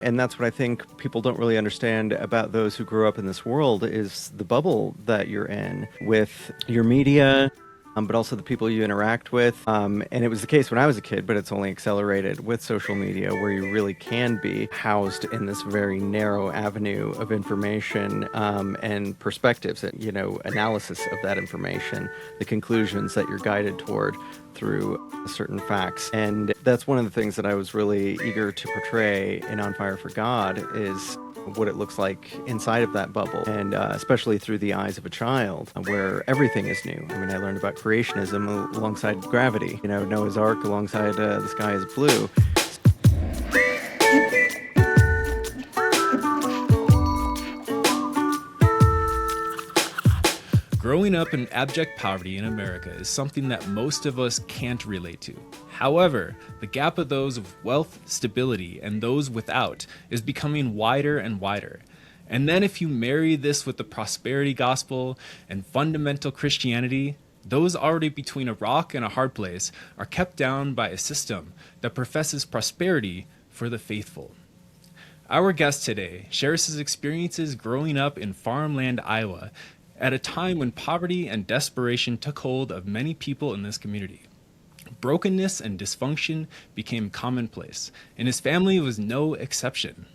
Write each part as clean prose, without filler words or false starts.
And that's what I think people don't really understand about those who grew up in this world is the bubble that you're in with your media, but also the people you interact with. And it was the case when I was a kid, but it's only accelerated with social media, where you really can be housed in this very narrow avenue of information and perspectives, and, analysis of that information, the conclusions that you're guided toward through certain facts. And that's one of the things that I was really eager to portray in On Fire for God is what it looks like inside of that bubble, and especially through the eyes of a child, where everything is new. I mean, I learned about creationism alongside gravity, Noah's Ark alongside the sky is blue. Growing up in abject poverty in America is something that most of us can't relate to. However, the gap of those with wealth, stability, and those without is becoming wider and wider. And then if you marry this with the prosperity gospel and fundamental Christianity, those already between a rock and a hard place are kept down by a system that professes prosperity for the faithful. Our guest today shares his experiences growing up in farmland Iowa at a time when poverty and desperation took hold of many people in this community. Brokenness and dysfunction became commonplace, and his family was no exception.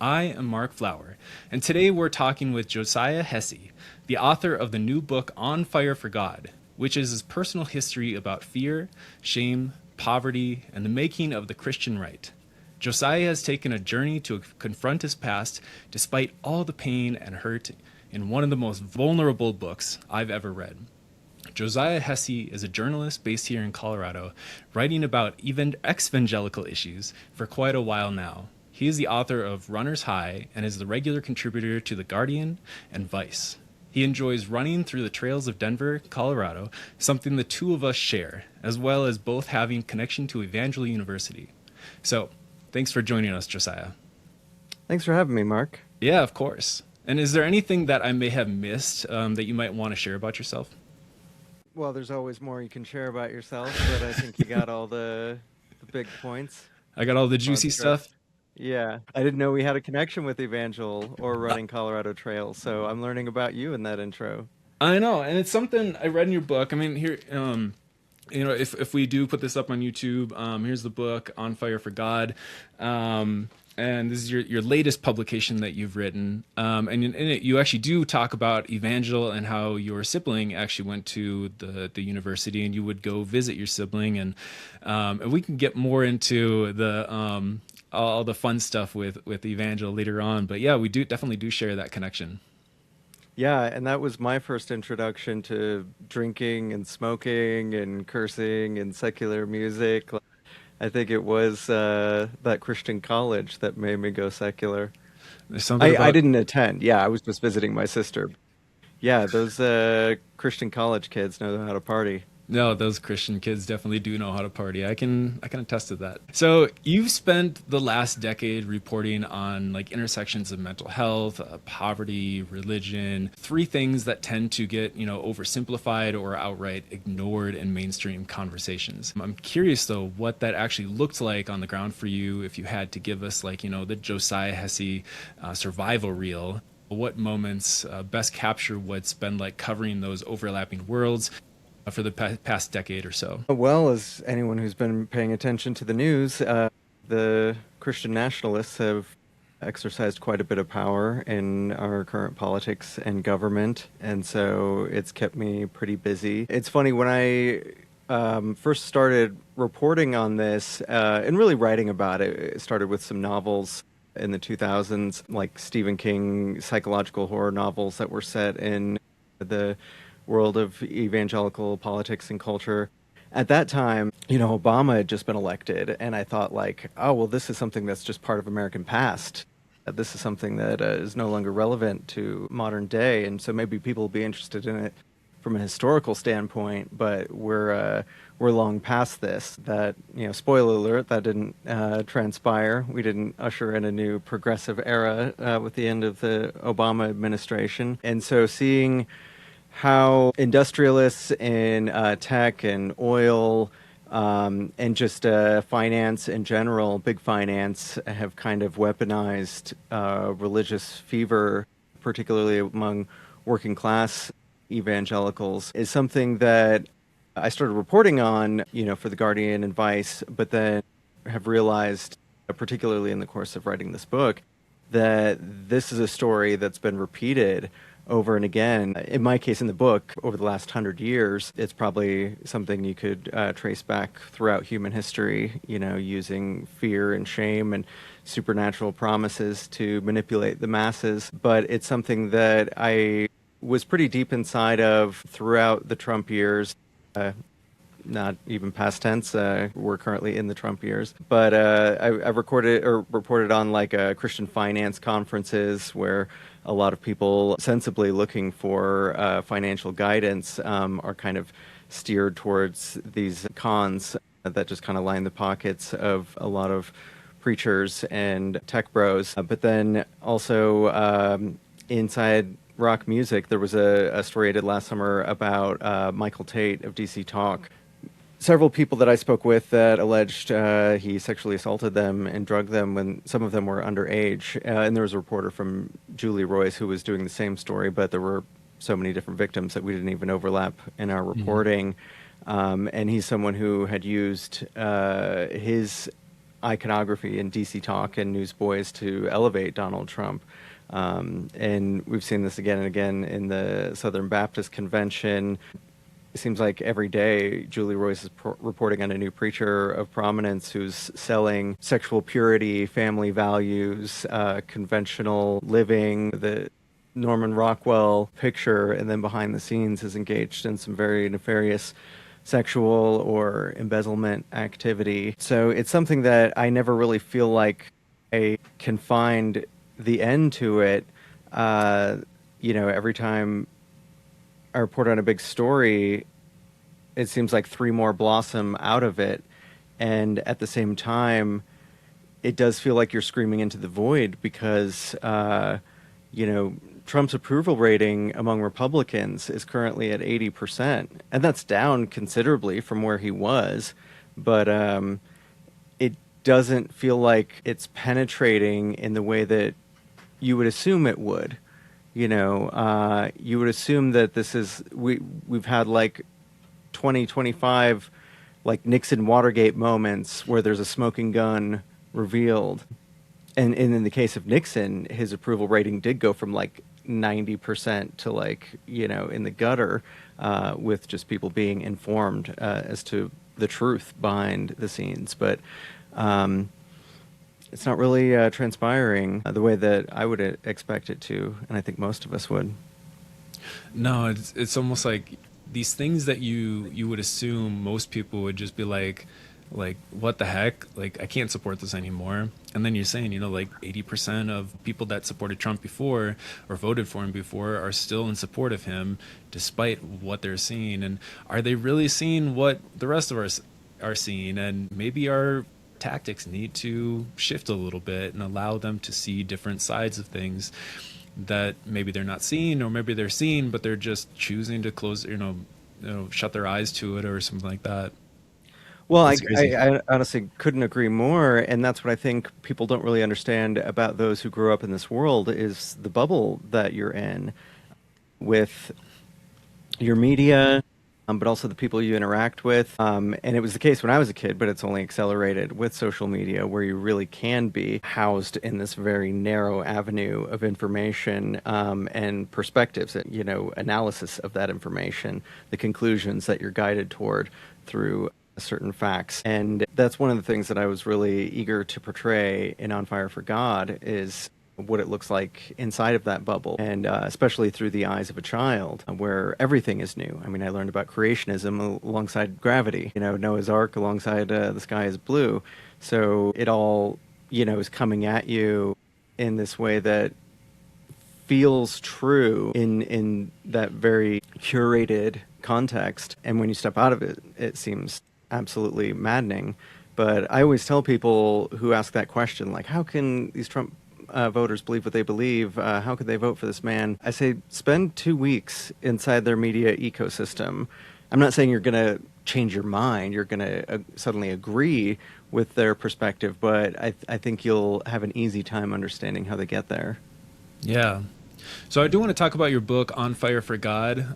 I am Mark Flower, and today we're talking with Josiah Hesse, the author of the new book On Fire for God, which is his personal history about fear, shame, poverty, and the making of the Christian right. Josiah has taken a journey to confront his past despite all the pain and hurt in one of the most vulnerable books I've ever read. Josiah Hesse is a journalist based here in Colorado, writing about even evangelical issues for quite a while now. He is the author of Runner's High and is the regular contributor to The Guardian and Vice. He enjoys running through the trails of Denver, Colorado, something the two of us share, as well as both having connection to Evangel University. So, thanks for joining us, Josiah. Thanks for having me, Mark. Yeah, of course. And is there anything that I may have missed that you might want to share about yourself? Well, there's always more you can share about yourself, but I think you got all the big points. I got all the juicy stuff. Yeah. I didn't know we had a connection with Evangel or running Colorado Trail, so I'm learning about you in that intro. I know, and it's something I read in your book. I mean, here, if we do put this up on YouTube, here's the book, On Fire for God. And this is your latest publication that you've written. And in it, you actually do talk about Evangel and how your sibling actually went to the university, and you would go visit your sibling. And we can get more into the all the fun stuff with Evangel later on. But yeah, we definitely do share that connection. Yeah, and that was my first introduction to drinking and smoking and cursing and secular music. I think it was that Christian college that made me go secular. I didn't attend. Yeah, I was just visiting my sister. Yeah, those Christian college kids know how to party. No, those Christian kids definitely do know how to party. I can attest to that. So you've spent the last decade reporting on like intersections of mental health, poverty, religion, three things that tend to get, oversimplified or outright ignored in mainstream conversations. I'm curious though what that actually looked like on the ground for you, if you had to give us the Josiah Hesse survival reel. What moments best capture what's been like covering those overlapping worlds for the past decade or so? Well, as anyone who's been paying attention to the news, the Christian nationalists have exercised quite a bit of power in our current politics and government, and so it's kept me pretty busy. It's funny, when I first started reporting on this and really writing about it, it started with some novels in the 2000s, like Stephen King psychological horror novels that were set in the world of evangelical politics and culture. At that time, Obama had just been elected, and I thought this is something that's just part of American past. This is something that is no longer relevant to modern day, and so maybe people will be interested in it from a historical standpoint, but we're long past this. That, spoiler alert, that didn't transpire. We didn't usher in a new progressive era with the end of the Obama administration. And so seeing how industrialists in tech and oil and just finance in general, big finance, have kind of weaponized religious fever, particularly among working class evangelicals, is something that I started reporting on, for The Guardian and Vice, but then have realized, particularly in the course of writing this book, that this is a story that's been repeated over and again. In my case, in the book, over the last 100 years, it's probably something you could trace back throughout human history, using fear and shame and supernatural promises to manipulate the masses. But it's something that I was pretty deep inside of throughout the Trump years. Not even past tense. We're currently in the Trump years, but I recorded or reported on Christian finance conferences where a lot of people sensibly looking for financial guidance are kind of steered towards these cons that just kind of line the pockets of a lot of preachers and tech bros. But then also inside rock music, there was a story I did last summer about Michael Tate of DC Talk. Several people that I spoke with that alleged he sexually assaulted them and drugged them when some of them were underage. And there was a reporter from Julie Royce who was doing the same story, but there were so many different victims that we didn't even overlap in our reporting. And he's someone who had used his iconography in DC Talk and Newsboys to elevate Donald Trump. And we've seen this again and again in the Southern Baptist Convention. It seems like every day Julie Royce is reporting on a new preacher of prominence who's selling sexual purity, family values, conventional living, the Norman Rockwell picture, and then behind the scenes is engaged in some very nefarious sexual or embezzlement activity. So it's something that I never really feel like I can find the end to it. Every time I report on a big story, it seems like three more blossom out of it. And at the same time, it does feel like you're screaming into the void because, Trump's approval rating among Republicans is currently at 80%. And that's down considerably from where he was. But it doesn't feel like it's penetrating in the way that you would assume it would. You would assume that this is, we've had 2025 Nixon Watergate moments where there's a smoking gun revealed. And in the case of Nixon, his approval rating did go from 90% to in the gutter, with just people being informed as to the truth behind the scenes. But it's not really transpiring the way that I would expect it to, and I think most of us would. No, it's almost like these things that you would assume most people would just be like what the heck? I can't support this anymore. And then you're saying, 80% of people that supported Trump before or voted for him before are still in support of him despite what they're seeing. And are they really seeing what the rest of us are seeing? And maybe our tactics need to shift a little bit and allow them to see different sides of things that maybe they're not seeing, or maybe they're seeing, but they're just choosing to close, shut their eyes to it or something like that. Well, I honestly couldn't agree more. And that's what I think people don't really understand about those who grew up in this world is the bubble that you're in with your media, but also the people you interact with. And it was the case when I was a kid, but it's only accelerated with social media, where you really can be housed in this very narrow avenue of information and perspectives, analysis of that information, the conclusions that you're guided toward through certain facts. And that's one of the things that I was really eager to portray in On Fire for God is what it looks like inside of that bubble, and especially through the eyes of a child, where everything is new. I mean, I learned about creationism alongside gravity, Noah's Ark alongside the sky is blue. So it all, is coming at you in this way that feels true in that very curated context. And when you step out of it, it seems absolutely maddening. But I always tell people who ask that question, how can these Trump voters believe what they believe? How could they vote for this man? I say, spend 2 weeks inside their media ecosystem. I'm not saying you're going to change your mind. You're going to suddenly agree with their perspective, but I think you'll have an easy time understanding how they get there. Yeah. So I do want to talk about your book, On Fire for God.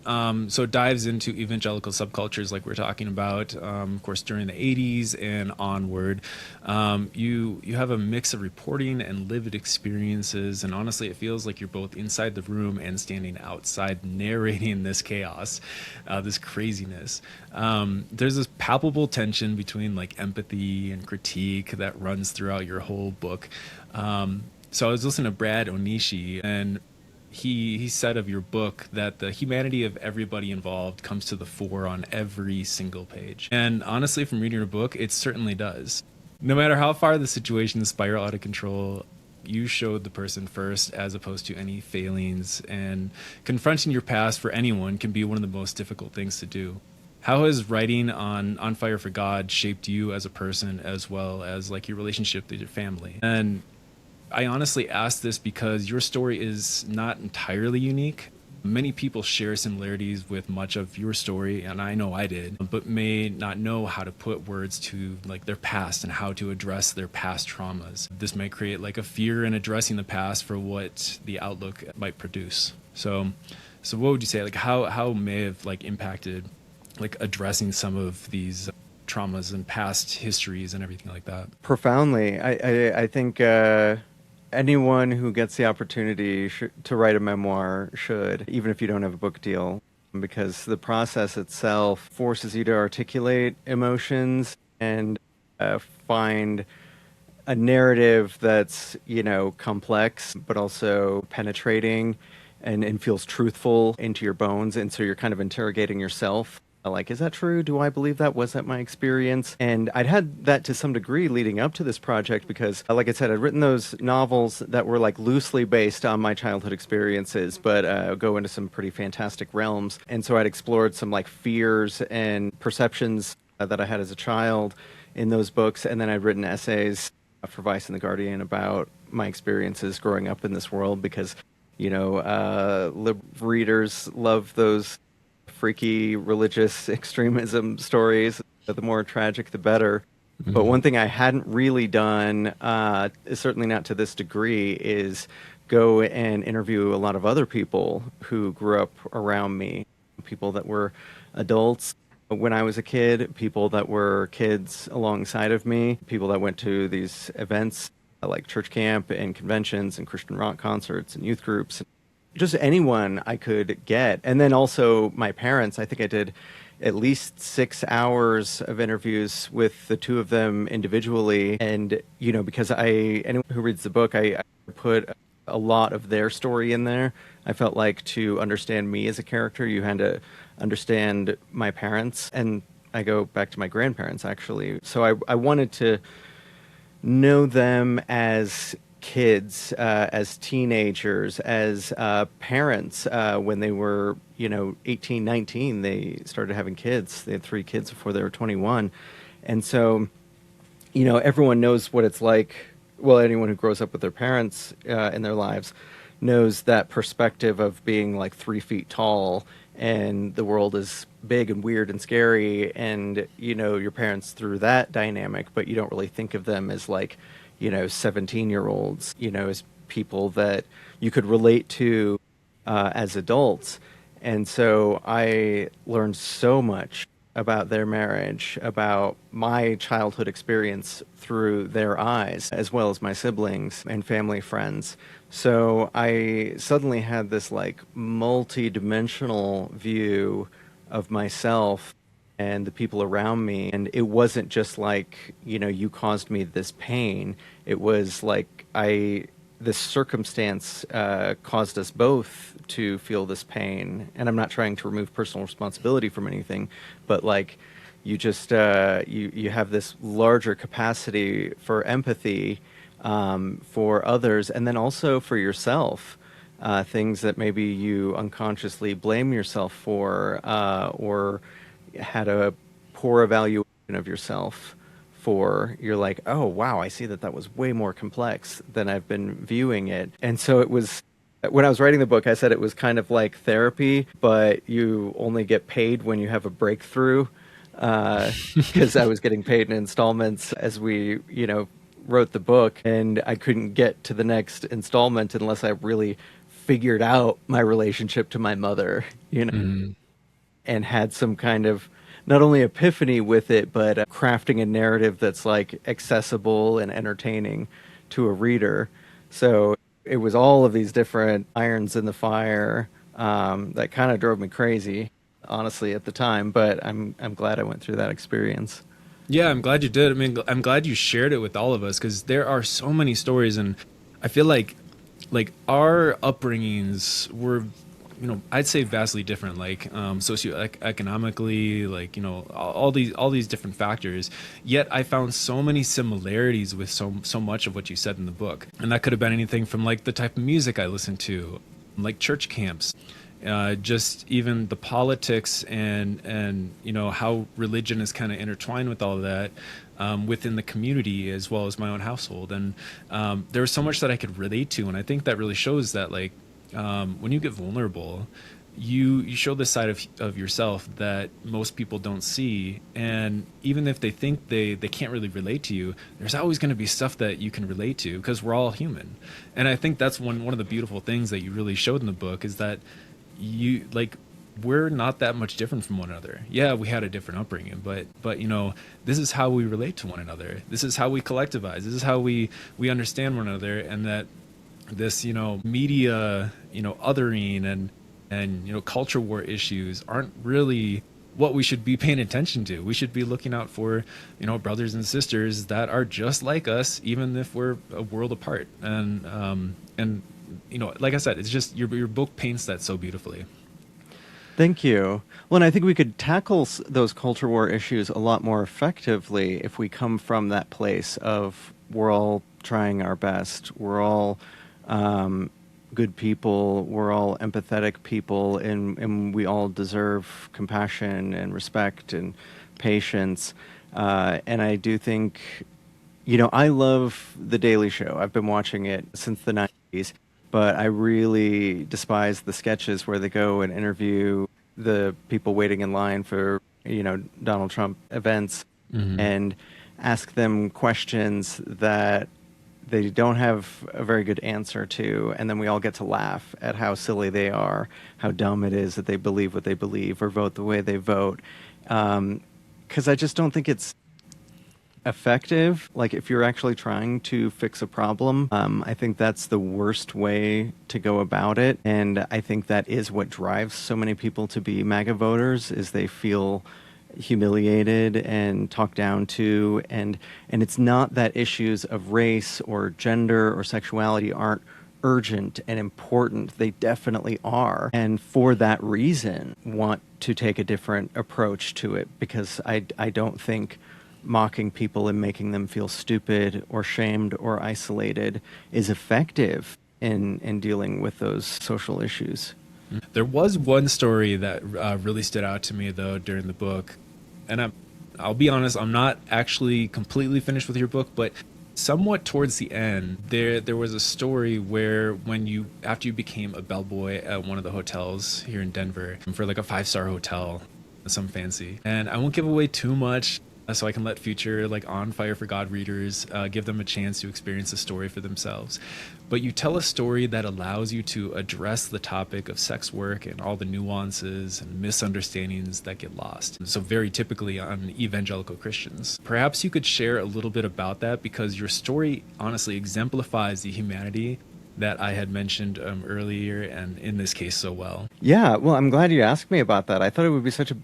So it dives into evangelical subcultures like we're talking about, of course, during the 80s and onward. You have a mix of reporting and lived experiences, and honestly, it feels like you're both inside the room and standing outside narrating this chaos, this craziness. There's this palpable tension between like empathy and critique that runs throughout your whole book. So I was listening to Brad Onishi, and he said of your book that the humanity of everybody involved comes to the fore on every single page. And honestly, from reading your book, it certainly does. No matter how far the situation spiral out of control, you showed the person first as opposed to any failings, and confronting your past for anyone can be one of the most difficult things to do. How has writing on Fire for God shaped you as a person, as well as like your relationship with your family? And I honestly ask this because your story is not entirely unique. Many people share similarities with much of your story, and I know I did, but may not know how to put words to like their past and how to address their past traumas. This may create like a fear in addressing the past for what the outlook might produce. So what would you say, like how may have like impacted like addressing some of these traumas and past histories and everything like that? Profoundly. I think anyone who gets the opportunity to write a memoir should, even if you don't have a book deal, because the process itself forces you to articulate emotions and find a narrative that's, complex, but also penetrating and feels truthful into your bones. And so you're kind of interrogating yourself. Like, is that true? Do I believe that? Was that my experience? And I'd had that to some degree leading up to this project because, like I said, I'd written those novels that were like loosely based on my childhood experiences, but go into some pretty fantastic realms. And so I'd explored some like fears and perceptions that I had as a child in those books. And then I'd written essays for Vice and The Guardian about my experiences growing up in this world because, readers love those freaky religious extremism stories. The more tragic, the better. Mm-hmm. But one thing I hadn't really done, certainly not to this degree, is go and interview a lot of other people who grew up around me, people that were adults when I was a kid, people that were kids alongside of me, people that went to these events like church camp and conventions and Christian rock concerts and youth groups. Just anyone I could get. And then also my parents. I think I did at least 6 hours of interviews with the two of them individually. And, because anyone who reads the book, I put a lot of their story in there. I felt like to understand me as a character, you had to understand my parents. And I go back to my grandparents, actually. So I wanted to know them as kids, as teenagers, as parents. When they were, 18, 19, they started having kids. They had 3 kids before they were 21. And so, everyone knows what it's like. Well, anyone who grows up with their parents in their lives knows that perspective of being like 3 feet tall and the world is big and weird and scary. And, your parents through that dynamic, but you don't really think of them as like, 17-year-olds, as people that you could relate to as adults. And so I learned so much about their marriage, about my childhood experience through their eyes, as well as my siblings and family friends. So I suddenly had this like multi-dimensional view of myself and the people around me. And it wasn't just like, you caused me this pain. It was like this circumstance caused us both to feel this pain. And I'm not trying to remove personal responsibility from anything, but like you just, you have this larger capacity for empathy for others, and then also for yourself. Things that maybe you unconsciously blame yourself for, or had a poor evaluation of yourself for. You're like, oh wow, I see that was way more complex than I've been viewing it. And so it was, when I was writing the book, I said it was kind of like therapy, but you only get paid when you have a breakthrough. because I was getting paid in installments as we, wrote the book, and I couldn't get to the next installment unless I really figured out my relationship to my mother, Mhm. and had some kind of not only epiphany with it, but crafting a narrative that's like accessible and entertaining to a reader. So it was all of these different irons in the fire that kind of drove me crazy, honestly, at the time. But I'm glad I went through that experience. Yeah, I'm glad you did. I mean, I'm glad you shared it with all of us because there are so many stories, and I feel like our upbringings were, I'd say vastly different, like socioeconomically, like all these different factors. Yet I found so many similarities with so much of what you said in the book, and that could have been anything from like the type of music I listened to, like church camps, just even the politics and how religion is kind of intertwined with all of that within the community as well as my own household. And there was so much that I could relate to, and I think that really shows that like when you get vulnerable, you show this side of yourself that most people don't see. And even if they think they can't really relate to you, there's always going to be stuff that you can relate to because we're all human. And I think that's one of the beautiful things that you really showed in the book is that you like we're not that much different from one another. Yeah, we had a different upbringing, but this is how we relate to one another. This is how we collectivize. This is how we understand one another, and that this media othering and culture war issues aren't really what we should be paying attention to. We should be looking out for brothers and sisters that are just like us, even if we're a world apart. And like I said, it's just your book paints that so beautifully. Thank you. Well, and I think we could tackle those culture war issues a lot more effectively if we come from that place of we're all trying our best. We're all good people. We're all empathetic people, and we all deserve compassion and respect and patience. And I do think, I love The Daily Show. I've been watching it since the 90s, but I really despise the sketches where they go and interview the people waiting in line for, Donald Trump events Hmm. and ask them questions that they don't have a very good answer to, and then we all get to laugh at how silly they are, how dumb it is that they believe what they believe or vote the way they vote. Because I just don't think it's effective. Like, if you're actually trying to fix a problem, I think that's the worst way to go about it. And I think that is what drives so many people to be MAGA voters, is they feel humiliated and talked down to, and it's not that issues of race or gender or sexuality aren't urgent and important. They definitely are, and for that reason want to take a different approach to it, because I don't think mocking people and making them feel stupid or shamed or isolated is effective in dealing with those social issues. There was one story that really stood out to me though during the book, and I'll be honest, I'm not actually completely finished with your book, but somewhat towards the end, there was a story where after you became a bellboy at one of the hotels here in Denver for like a 5-star hotel, some fancy, and I won't give away too much. So I can let future like On Fire for God readers give them a chance to experience the story for themselves. But you tell a story that allows you to address the topic of sex work and all the nuances and misunderstandings that get lost. So very typically on evangelical Christians. Perhaps you could share a little bit about that, because your story honestly exemplifies the humanity that I had mentioned earlier, and in this case so well. Yeah, well, I'm glad you asked me about that. I thought it would be such a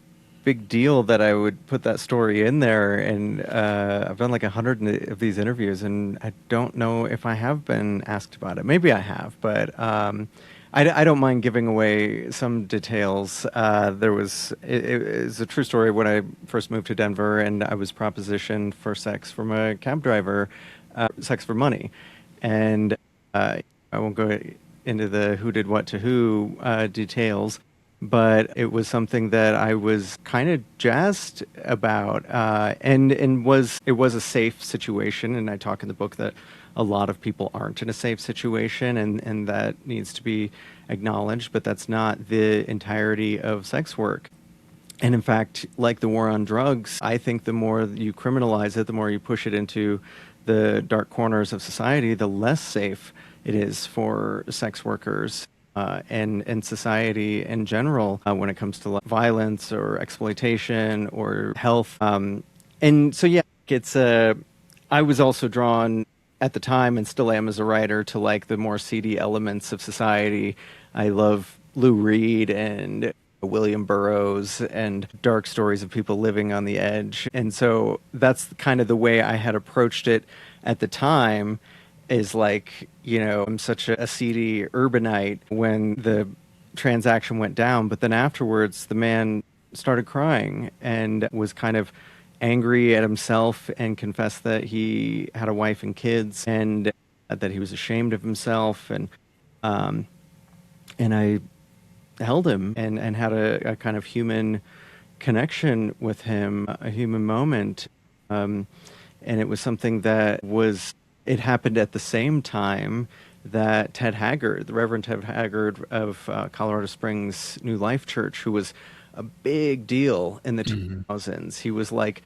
big deal that I would put that story in there, and I've done like 100 of these interviews, and I don't know if I have been asked about it. Maybe I have, but I don't mind giving away some details. It was a true story when I first moved to Denver, and I was propositioned for sex from a cab driver, sex for money, and I won't go into the who did what to who details, but it was something that I was kind of jazzed about, and it was a safe situation. And I talk in the book that a lot of people aren't in a safe situation, and that needs to be acknowledged. But that's not the entirety of sex work. And in fact, like the war on drugs, I think the more you criminalize it, the more you push it into the dark corners of society, the less safe it is for sex workers and society in general when it comes to violence or exploitation or health. And so, yeah, it's I was also drawn at the time and still am as a writer to like the more seedy elements of society. I love Lou Reed and William Burroughs and dark stories of people living on the edge. And so that's kind of the way I had approached it at the time, is like, I'm such a seedy urbanite when the transaction went down. But then afterwards, the man started crying and was kind of angry at himself and confessed that he had a wife and kids and that he was ashamed of himself. And I held him and had a kind of human connection with him, a human moment. And it was something it happened at the same time that Ted Haggard, the Reverend Ted Haggard of Colorado Springs New Life Church, who was a big deal in the 2000s. He was like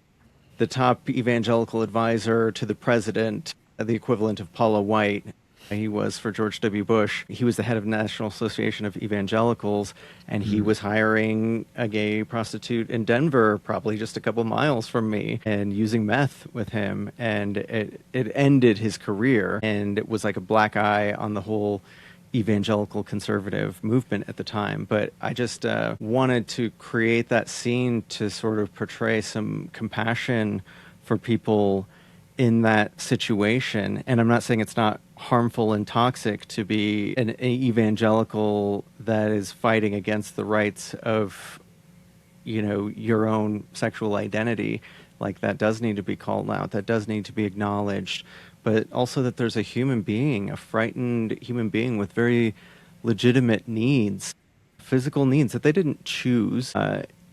the top evangelical advisor to the president, the equivalent of Paula White. He was for George W. Bush. He was the head of the National Association of Evangelicals, and he was hiring a gay prostitute in Denver, probably just a couple miles from me, and using meth with him. And it ended his career, and it was like a black eye on the whole evangelical conservative movement at the time. But I just wanted to create that scene to sort of portray some compassion for people in that situation. And I'm not saying it's not harmful and toxic to be an evangelical that is fighting against the rights of, your own sexual identity. Like, that does need to be called out, that does need to be acknowledged, but also that there's a human being, a frightened human being with very legitimate needs, physical needs that they didn't choose.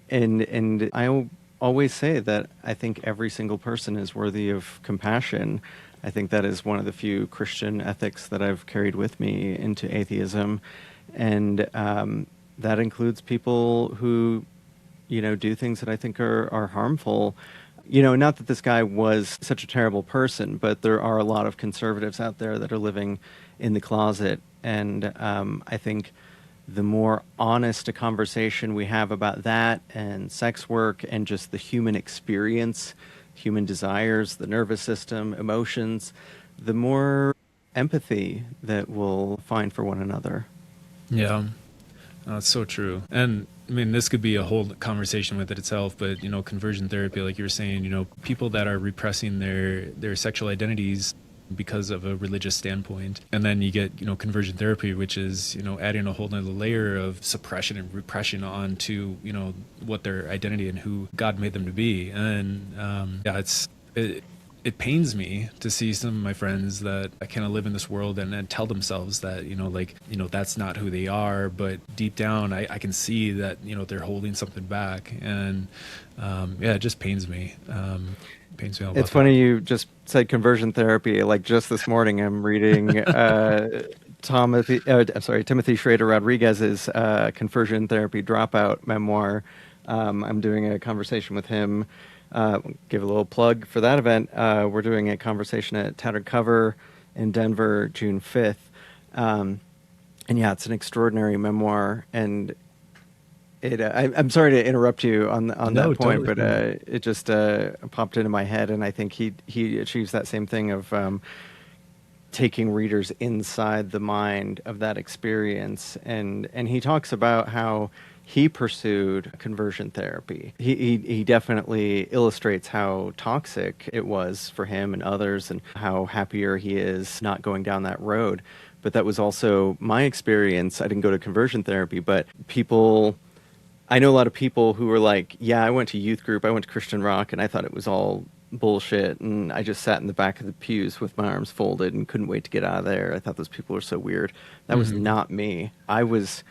And I always say that I think every single person is worthy of compassion. I think that is one of the few Christian ethics that I've carried with me into atheism. And that includes people who, do things that I think are harmful. Not that this guy was such a terrible person, but there are a lot of conservatives out there that are living in the closet. And I think the more honest a conversation we have about that and sex work and just the human experience, human desires, the nervous system, emotions, the more empathy that we'll find for one another. Yeah, that's so true. And I mean, this could be a whole conversation with it itself, but, conversion therapy, like you were saying, people that are repressing their sexual identities because of a religious standpoint. And then you get, conversion therapy, which is, adding a whole nother layer of suppression and repression onto, what their identity and who God made them to be. And it pains me to see some of my friends that kind of live in this world and tell themselves that, that's not who they are. But deep down, I can see that, they're holding something back. And it just pains me. Pains me all It's about funny that. you just said conversion therapy. Like, just this morning, I'm reading Timothy Schrader Rodriguez's conversion therapy dropout memoir. I'm doing a conversation with him. Give a little plug for that event. We're doing a conversation at Tattered Cover in Denver, June 5th. And yeah, it's an extraordinary memoir. And I'm sorry to interrupt you on No, that point, totally but fine. it just popped into my head, and I think he achieves that same thing of taking readers inside the mind of that experience, and he talks about how he pursued conversion therapy. He definitely illustrates how toxic it was for him and others, and how happier he is not going down that road. But that was also my experience. I didn't go to conversion therapy, but I know a lot of people who were like, yeah, I went to youth group, I went to Christian rock, and I thought it was all bullshit, and I just sat in the back of the pews with my arms folded and couldn't wait to get out of there. I thought those people were so weird. That was not me. I was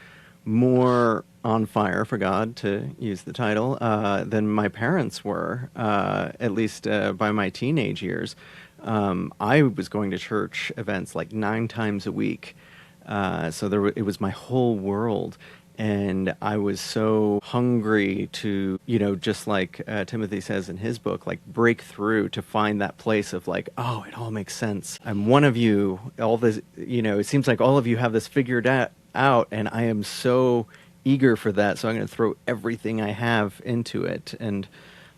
more on fire for God, to use the title, than my parents were, at least by my teenage years. I was going to church events like 9 times a week. So it was my whole world. And I was so hungry to, just like Timothy says in his book, like break through to find that place of like, oh, it all makes sense. I'm one of you. All this, it seems like all of you have this figured out, and I am so eager for that. So I'm going to throw everything I have into it. And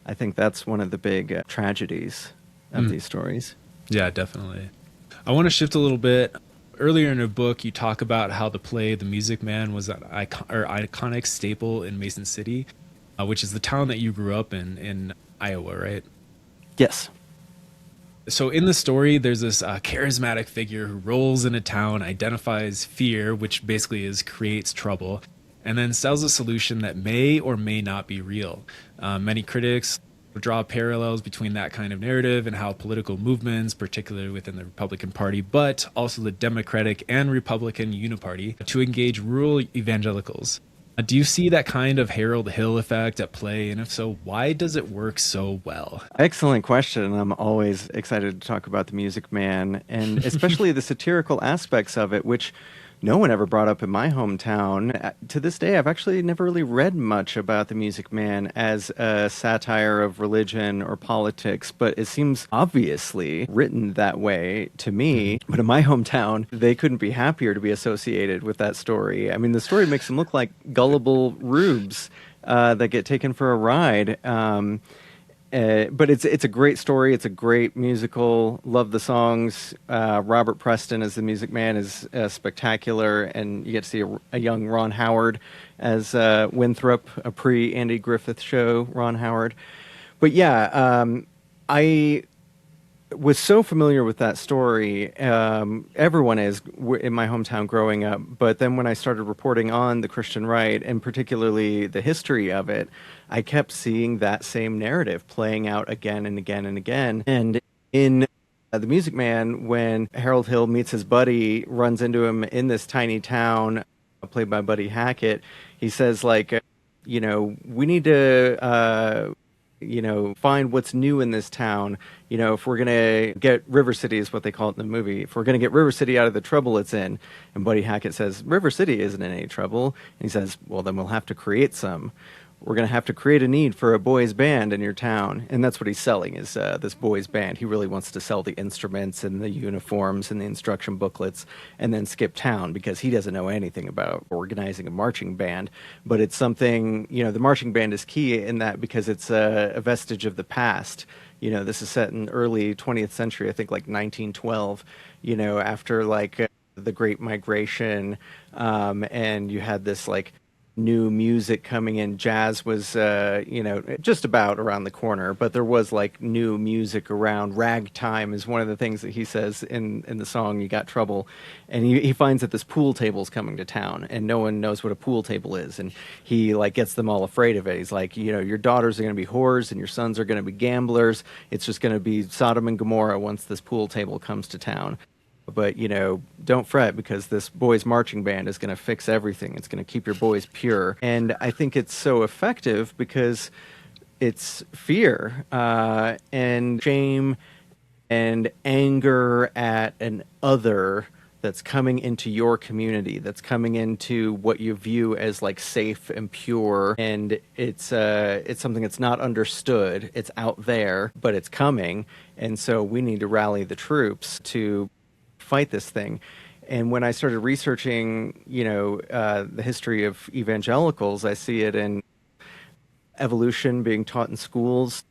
I think that's one of the big tragedies of these stories. Yeah, definitely. I want to shift a little bit. Earlier in your book, you talk about how the play The Music Man was an iconic staple in Mason City, which is the town that you grew up in Iowa, right? Yes. So in the story, there's this charismatic figure who rolls into town, identifies fear, which basically creates trouble, and then sells a solution that may or may not be real. Many critics draw parallels between that kind of narrative and how political movements, particularly within the Republican Party, but also the Democratic and Republican Uniparty, to engage rural evangelicals. Do you see that kind of Harold Hill effect at play? And if so, why does it work so well? Excellent question. I'm always excited to talk about The Music Man, and especially the satirical aspects of it, which no one ever brought up in my hometown. To this day, I've actually never really read much about The Music Man as a satire of religion or politics, but it seems obviously written that way to me. But in my hometown, they couldn't be happier to be associated with that story. I mean, the story makes them look like gullible rubes that get taken for a ride. But it's a great story. It's a great musical. Love the songs. Robert Preston as the Music Man is spectacular, and you get to see a young Ron Howard as Winthrop, a pre-Andy Griffith show Ron Howard. But yeah, I was so familiar with that story. Everyone is in my hometown growing up. But then when I started reporting on the Christian right, and particularly the history of it, I kept seeing that same narrative playing out again and again and again. And in The Music Man, when Harold Hill meets his buddy, runs into him in this tiny town, played by Buddy Hackett, he says, like, we need to find what's new in this town. If we're going to get River City, is what they call it in the movie, if we're going to get River City out of the trouble it's in. And Buddy Hackett says, River City isn't in any trouble. And he says, well, then we'll have to create some. We're going to have to create a need for a boys band in your town. And that's what he's selling, is this boys band. He really wants to sell the instruments and the uniforms and the instruction booklets and then skip town, because he doesn't know anything about organizing a marching band. But it's something, the marching band is key in that because it's a vestige of the past. This is set in early 20th century, I think like 1912, after like the Great Migration. And you had this like new music coming in. Jazz was, just about around the corner, but there was like new music around. Ragtime is one of the things that he says in the song, You Got Trouble. And he finds that this pool table's coming to town, and no one knows what a pool table is. And he like gets them all afraid of it. He's like, your daughters are going to be whores and your sons are going to be gamblers. It's just going to be Sodom and Gomorrah once this pool table comes to town. But, don't fret, because this boys marching band is going to fix everything. It's going to keep your boys pure. And I think it's so effective because it's fear and shame and anger at an other that's coming into your community, that's coming into what you view as like safe and pure. And it's something that's not understood. It's out there, but it's coming. And so we need to rally the troops to fight this thing. And when I started researching, the history of evangelicals, I see it in evolution being taught in schools.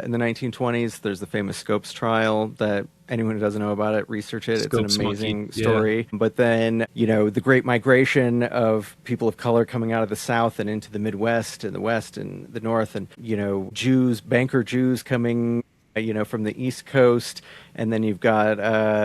In the 1920s, there's the famous Scopes trial that anyone who doesn't know about it, research it. Scopes, it's an amazing story. Yeah. But then, the Great Migration of people of color coming out of the South and into the Midwest and the West and the North, and, banker Jews coming from the East Coast. And then you've got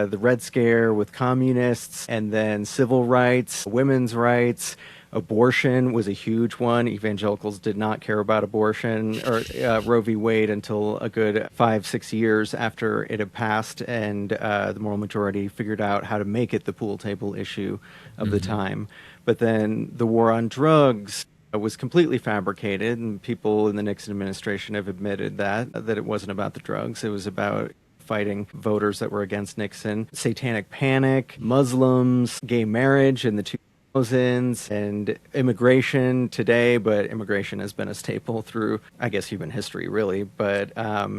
the Red Scare with communists, and then civil rights, women's rights. Abortion was a huge one. Evangelicals did not care about abortion or Roe v. Wade until a good 5-6 years after it had passed, and the moral majority figured out how to make it the pool table issue of the time. But then the war on drugs was completely fabricated, and people in the Nixon administration have admitted that it wasn't about the drugs. It was about fighting voters that were against Nixon. Satanic panic, Muslims, gay marriage in the thousands, and immigration today, but immigration has been a staple through, I guess, human history, really. But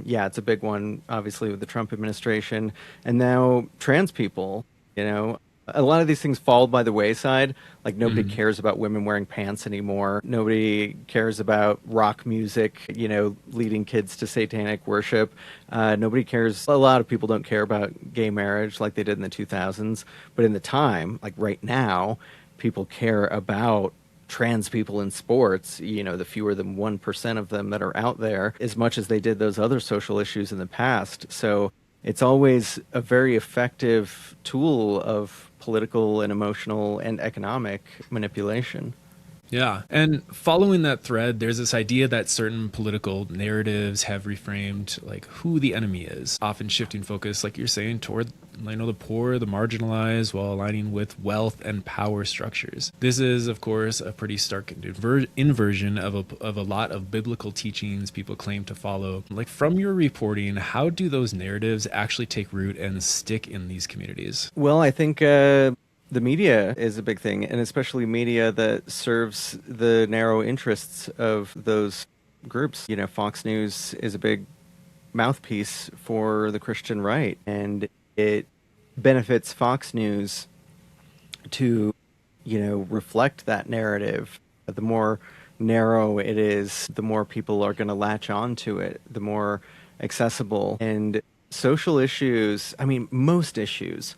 yeah, it's a big one, obviously, with the Trump administration. And now trans people, you know, a lot of these things fall by the wayside. Like nobody Mhm. cares about women wearing pants anymore. Nobody cares about rock music, leading kids to satanic worship. Nobody cares. A lot of people don't care about gay marriage like they did in the 2000s. But in the time, like right now, people care about trans people in sports, the fewer than 1% of them that are out there, as much as they did those other social issues in the past. So it's always a very effective tool of political and emotional and economic manipulation. Yeah. And following that thread, there's this idea that certain political narratives have reframed like who the enemy is, often shifting focus, like you're saying, toward the poor, the marginalized, while aligning with wealth and power structures. This is, of course, a pretty stark inversion of a lot of biblical teachings people claim to follow. Like from your reporting, how do those narratives actually take root and stick in these communities? Well, I think the media is a big thing, and especially media that serves the narrow interests of those groups. Fox News is a big mouthpiece for the Christian right, and it benefits Fox News to, reflect that narrative. The more narrow it is, the more people are going to latch on to it, the more accessible. And social issues, I mean, most issues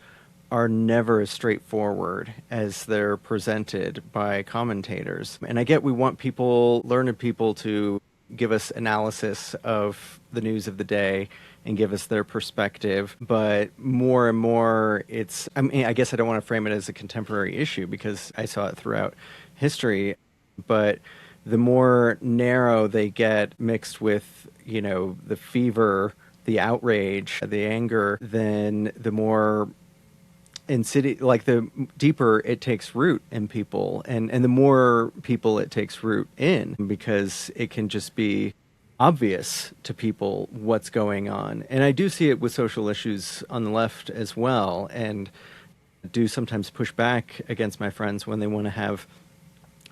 are never as straightforward as they're presented by commentators. And I get we want learned people to give us analysis of the news of the day and give us their perspective. But more and more, I guess I don't want to frame it as a contemporary issue because I saw it throughout history. But the more narrow they get mixed with, the fever, the outrage, the anger, then the more the deeper it takes root in people, and the more people it takes root in, because it can just be obvious to people what's going on. And I do see it with social issues on the left as well, and do sometimes push back against my friends when they want to have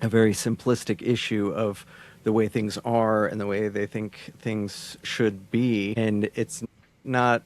a very simplistic issue of the way things are and the way they think things should be. And it's not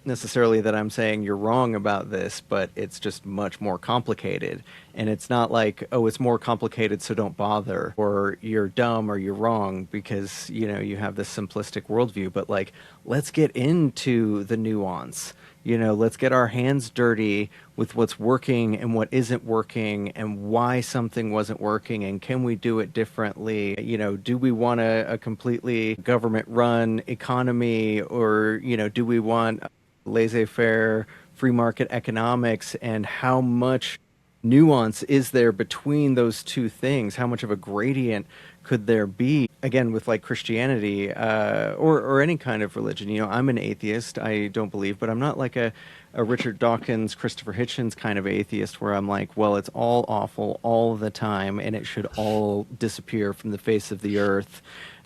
necessarily that I'm saying you're wrong about this, but it's just much more complicated. And it's not like, oh, it's more complicated, so don't bother, or you're dumb or you're wrong because, you have this simplistic worldview. But like, let's get into the nuance. Let's get our hands dirty with what's working and what isn't working and why something wasn't working and can we do it differently? Do we want a completely government-run economy, or, do we want laissez-faire free market economics? And how much nuance is there between those two things? How much of a gradient could there be? Again, with like Christianity, or any kind of religion, I'm an atheist. I don't believe, but I'm not like a Richard Dawkins, Christopher Hitchens kind of atheist where I'm like, well, it's all awful all the time and it should all disappear from the face of the earth.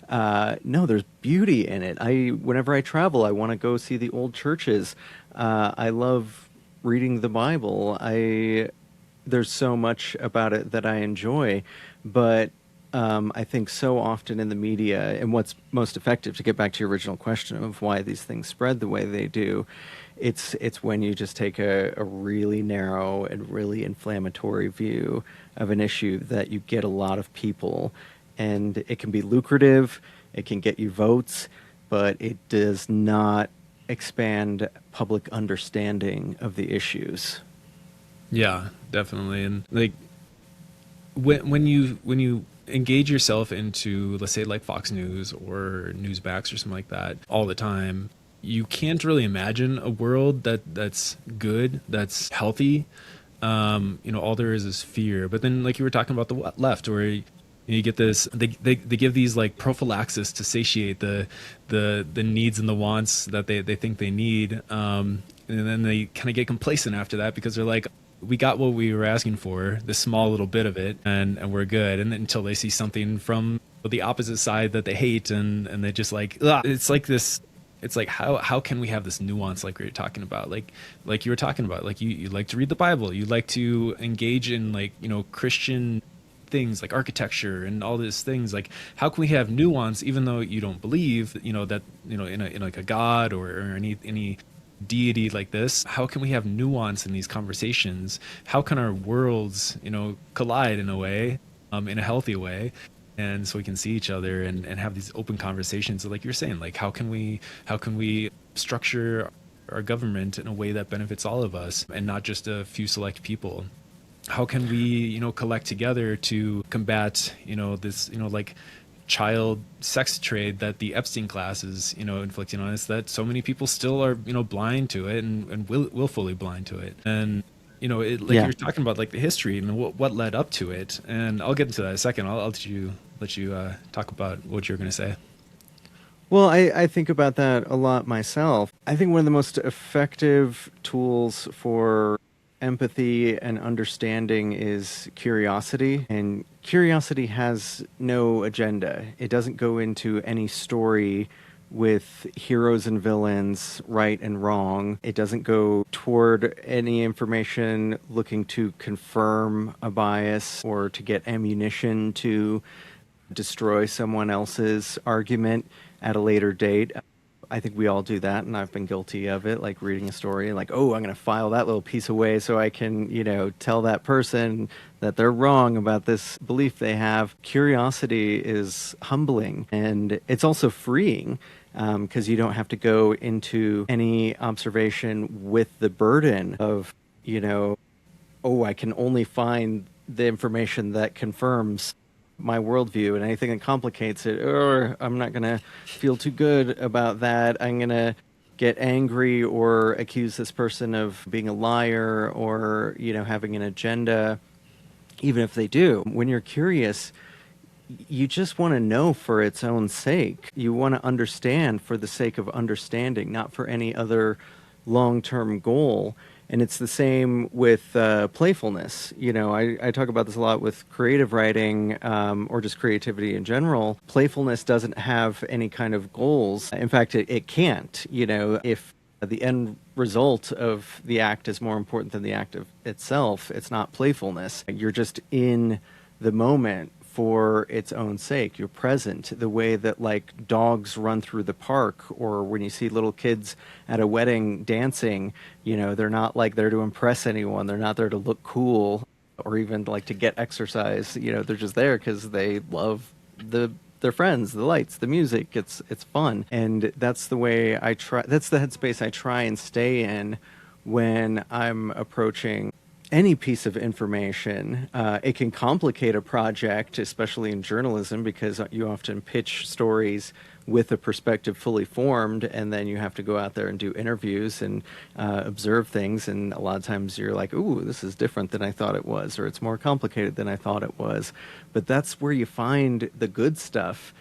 No, there's beauty in it. Whenever I travel, I want to go see the old churches. I love reading the Bible. There's so much about it that I enjoy, but I think so often in the media, and what's most effective, to get back to your original question of why these things spread the way they do, it's when you just take a really narrow and really inflammatory view of an issue that you get a lot of people. And it can be lucrative, it can get you votes, but it does not expand public understanding of the issues. Yeah, definitely. And like when you engage yourself into, let's say, like Fox News or Newsmax or something like that all the time, you can't really imagine a world that's good, that's healthy. All there is fear. But then, like you were talking about the left, where you get this, they give these like prophylaxis to satiate the needs and the wants that they think they need, and then they kind of get complacent after that because they're like, we got what we were asking for, this small little bit of it, and we're good. And then until they see something from the opposite side that they hate, and they just like, ugh. It's like this it's like how can we have this nuance like we were talking about, like you were talking about, like you like to read the Bible, you like to engage in like, you know, Christian things like architecture and all these things. Like how can we have nuance even though you don't believe, you know, that, you know, in like a god or any deity like this? How can we have nuance in these conversations? How can our worlds, you know, collide in a way, in a healthy way, and so we can see each other and have these open conversations? So like you're saying, like how can we structure our government in a way that benefits all of us and not just a few select people? How can we, you know, collect together to combat, you know, this, you know, like child sex trade that the Epstein class is, you know, inflicting on us, that so many people still are, you know, blind to it and willfully blind to it. And, you know, it, like Yeah. you're talking about like the history and what led up to it. And I'll get into that in a second. I'll let you talk about what you're going to say. Well, I think about that a lot myself. I think one of the most effective tools for empathy and understanding is curiosity. And curiosity has no agenda. It doesn't go into any story with heroes and villains, right and wrong. It doesn't go toward any information looking to confirm a bias or to get ammunition to destroy someone else's argument at a later date. I think we all do that, and I've been guilty of it, like reading a story, like, oh, I'm going to file that little piece away so I can, you know, tell that person that they're wrong about this belief they have. Curiosity is humbling, and it's also freeing, because you don't have to go into any observation with the burden of, you know, oh, I can only find the information that confirms my worldview, and anything that complicates it, or I'm not going to feel too good about that. I'm going to get angry or accuse this person of being a liar or, you know, having an agenda, even if they do. When you're curious, you just want to know for its own sake. You want to understand for the sake of understanding, not for any other long-term goal. And it's the same with playfulness. You know, I talk about this a lot with creative writing, or just creativity in general. Playfulness doesn't have any kind of goals. In fact, it can't. You know, if the end result of the act is more important than the act of itself, it's not playfulness. You're just in the moment for its own sake. You're present, the way that like dogs run through the park, or when you see little kids at a wedding dancing, you know, they're not like there to impress anyone. They're not there to look cool or even like to get exercise. You know, they're just there because they love their friends, the lights, the music. It's fun. And that's the way I try, that's the headspace I try and stay in when I'm approaching any piece of information. It can complicate a project, especially in journalism, because you often pitch stories with a perspective fully formed, and then you have to go out there and do interviews and observe things. And a lot of times you're like, ooh, this is different than I thought it was, or it's more complicated than I thought it was. But that's where you find the good stuff.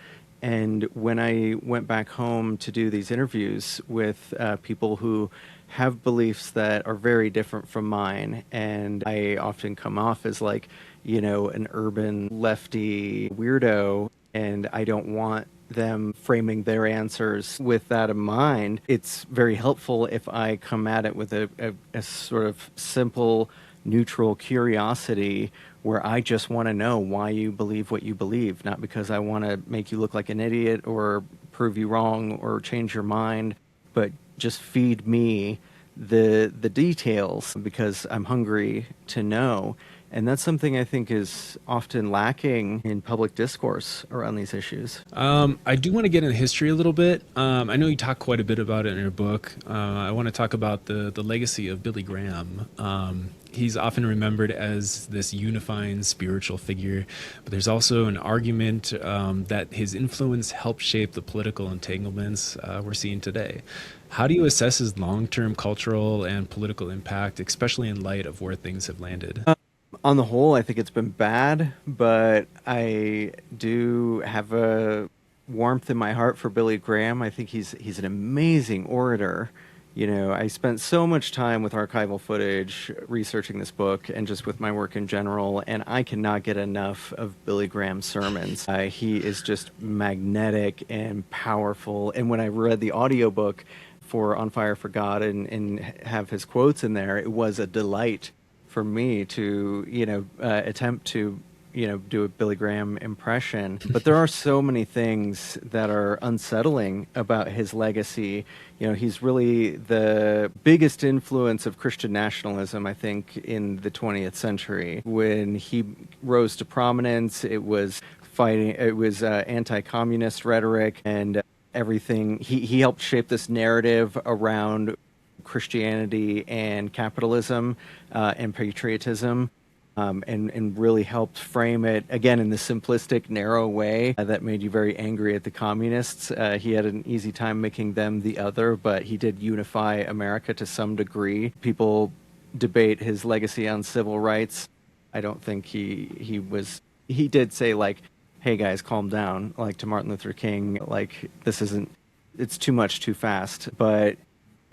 And when I went back home to do these interviews with people who have beliefs that are very different from mine, and I often come off as like, you know, an urban lefty weirdo, and I don't want them framing their answers with that in mind. It's very helpful if I come at it with a sort of simple, neutral curiosity where I just want to know why you believe what you believe, not because I want to make you look like an idiot or prove you wrong or change your mind, but just feed me the details because I'm hungry to know. And that's something I think is often lacking in public discourse around these issues. I do want to get into history a little bit. I know you talk quite a bit about it in your book. I want to talk about the legacy of Billy Graham. He's often remembered as this unifying spiritual figure, but there's also an argument that his influence helped shape the political entanglements we're seeing today. How do you assess his long-term cultural and political impact, especially in light of where things have landed? On the whole, I think it's been bad, but I do have a warmth in my heart for Billy Graham. I think he's an amazing orator, I spent so much time with archival footage researching this book and just with my work in general, and I cannot get enough of Billy Graham's sermons. He is just magnetic and powerful. And when I read the audiobook for On Fire for God and have his quotes in there, it was a delight for me to, attempt to do a Billy Graham impression. But there are so many things that are unsettling about his legacy. He's really the biggest influence of Christian nationalism, I think, in the 20th century. When he rose to prominence, it was anti-communist rhetoric and everything. He helped shape this narrative around Christianity and capitalism and patriotism. And really helped frame it, again, in the simplistic, narrow way that made you very angry at the communists. He had an easy time making them the other, but he did unify America to some degree. People debate his legacy on civil rights. I don't think he did say, like, hey, guys, calm down, like to Martin Luther King, like, it's too much too fast. But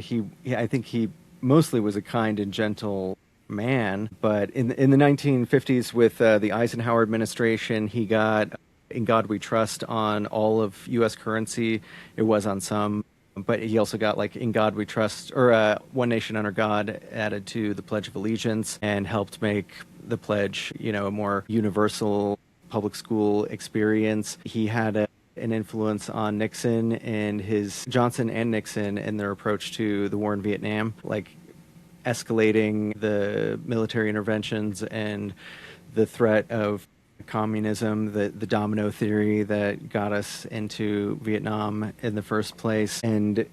I think he mostly was a kind and gentle man. But in the 1950s with the Eisenhower administration, he got In God We Trust on all of U.S. currency. It was on some, but he also got like In God We Trust, or One Nation Under God added to the Pledge of Allegiance, and helped make the pledge, a more universal public school experience. He had an influence on Nixon and Johnson and Nixon in their approach to the war in Vietnam, like escalating the military interventions and the threat of communism, the domino theory that got us into Vietnam in the first place. And